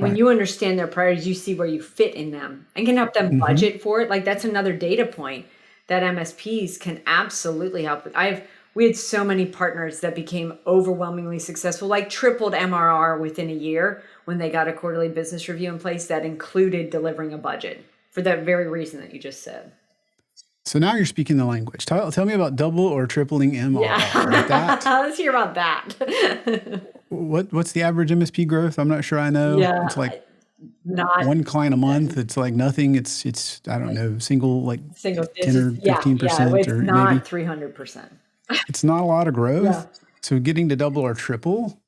when you understand their priorities, you see where you fit in them and can help them budget for it. Like that's another data point that MSPs can absolutely help with. We had so many partners that became overwhelmingly successful, like tripled MRR within a year when they got a quarterly business review in place that included delivering a budget for that very reason that you just said. So now you're speaking the language. Tell me about double or tripling MRR. Yeah. Like that. Let's hear about that. What's the average MSP growth? I'm not sure I know. Yeah. It's like not one client a month. It's like nothing. It's I don't know, single 10 or 15%, it's or not maybe 300%. It's not a lot of growth. Yeah. So getting to double or triple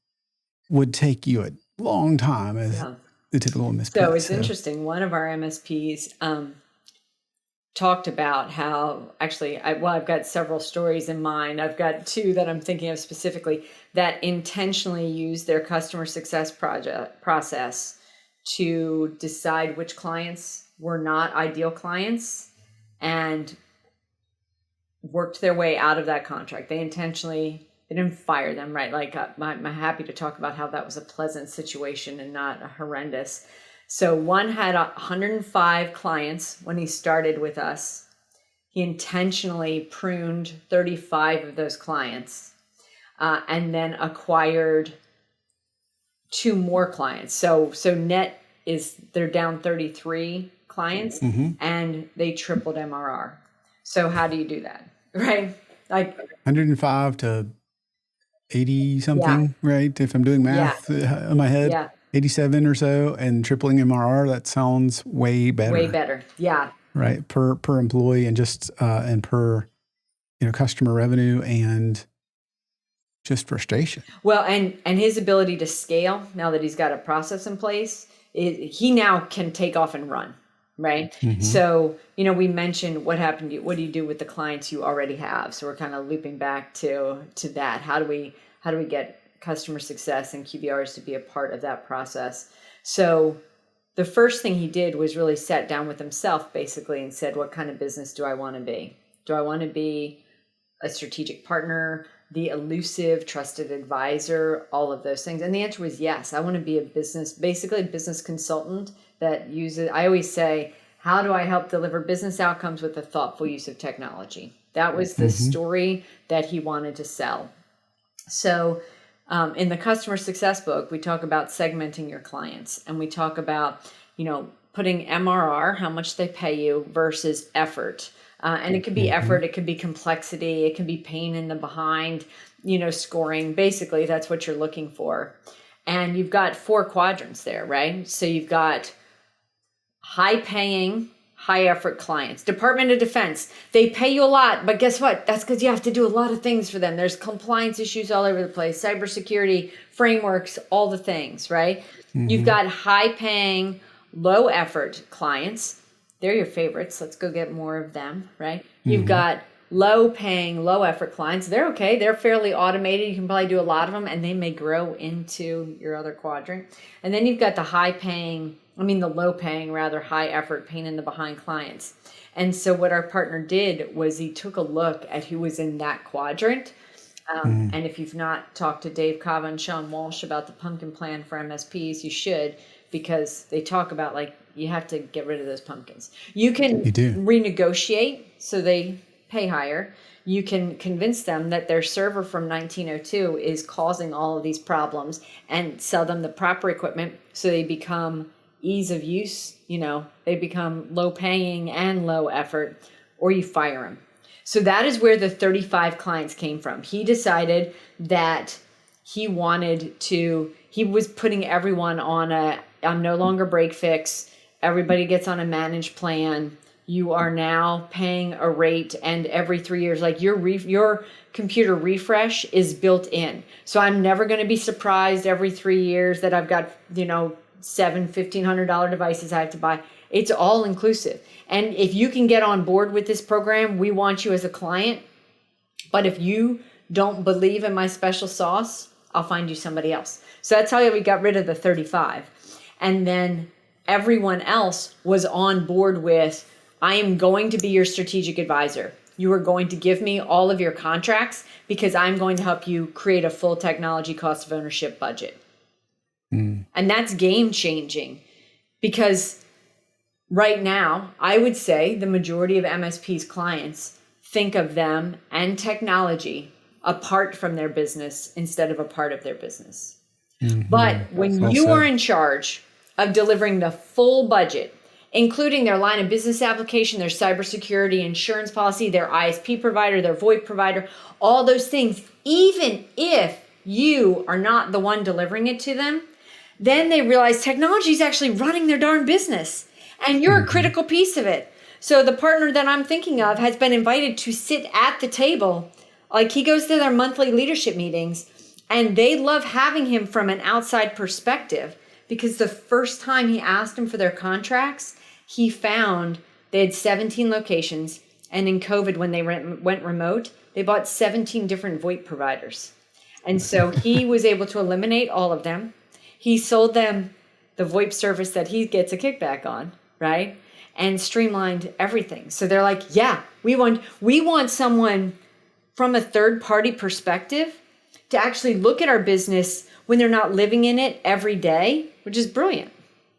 would take you a long time as the typical MSP. So it's interesting. One of our MSPs talked about how actually, I've got several stories in mind. I've got two that I'm thinking of specifically that intentionally use their customer success process to decide which clients were not ideal clients and worked their way out of that contract. They didn't fire them, right? Like I'm happy to talk about how that was a pleasant situation and not a horrendous. So one had 105 clients when he started with us. He intentionally pruned 35 of those clients and then acquired 2 more clients. So net they're down 33 clients and they tripled MRR. So how do you do that, right? Like 105 to 80 something, right? If I'm doing math in my head, 87 or so, and tripling MRR, that sounds way better. Way better, yeah. Right, per employee and just and per customer revenue and just frustration. Well, and his ability to scale now that he's got a process in place, he now can take off and run. Right. So, we mentioned what happened. What do you do with the clients you already have? So we're kind of looping back to that. How do we get customer success and QBRs to be a part of that process? So the first thing he did was really sat down with himself basically and said, what kind of business do I want to be? Do I want to be a strategic partner, the elusive trusted advisor, all of those things? And the answer was yes. I want to be basically a business consultant that uses, I always say, how do I help deliver business outcomes with a thoughtful use of technology? That was the story that he wanted to sell. So in the customer success book, we talk about segmenting your clients, and we talk about, putting MRR, how much they pay you, versus effort. And it could be effort, it could be complexity, it could be pain in the behind, scoring. Basically, that's what you're looking for. And you've got 4 quadrants there, right? So you've got high paying, high effort clients. Department of Defense, they pay you a lot, but guess what? That's because you have to do a lot of things for them. There's compliance issues all over the place, cybersecurity, frameworks, all the things, right? You've got high paying, low effort clients. They're your favorites. Let's go get more of them, right? You've got low paying, low effort clients. They're okay. They're fairly automated. You can probably do a lot of them and they may grow into your other quadrant. And then you've got the low paying, rather high effort, pain in the behind clients. And so what our partner did was he took a look at who was in that quadrant. And if you've not talked to Dave Cava and Sean Walsh about the pumpkin plan for MSPs, you should, because they talk about you have to get rid of those pumpkins. You can renegotiate so they pay higher. You can convince them that their server from 1902 is causing all of these problems and sell them the proper equipment so they become ease of use, they become low paying and low effort, or you fire them. So that is where the 35 clients came from. He decided that he was putting everyone on I'm no longer break fix. Everybody gets on a managed plan. You are now paying a rate, and every 3 years, your computer refresh is built in. So I'm never going to be surprised every 3 years that I've got, 7 $1,500 devices I have to buy. It's all inclusive. And if you can get on board with this program, we want you as a client. But if you don't believe in my special sauce, I'll find you somebody else. So that's how we got rid of the 35. And then everyone else was on board with, I am going to be your strategic advisor. You are going to give me all of your contracts because I'm going to help you create a full technology cost of ownership budget. And And that's game changing, because right now, I would say the majority of MSP's clients think of them and technology apart from their business instead of a part of their business. But when you are in charge of delivering the full budget, including their line of business application, their cybersecurity, insurance policy, their ISP provider, their VoIP provider, all those things, even if you are not the one delivering it to them, then they realize technology is actually running their darn business, and you're a critical piece of it. So the partner that I'm thinking of has been invited to sit at the table. Like, he goes to their monthly leadership meetings, and they love having him from an outside perspective, because the first time he asked him for their contracts, he found they had 17 locations. And in COVID, when they went remote, they bought 17 different VoIP providers. And so he was able to eliminate all of them. He sold them the VoIP service that he gets a kickback on, right? And streamlined everything. So they're like, yeah, we want someone from a third party perspective to actually look at our business when they're not living in it every day, which is brilliant.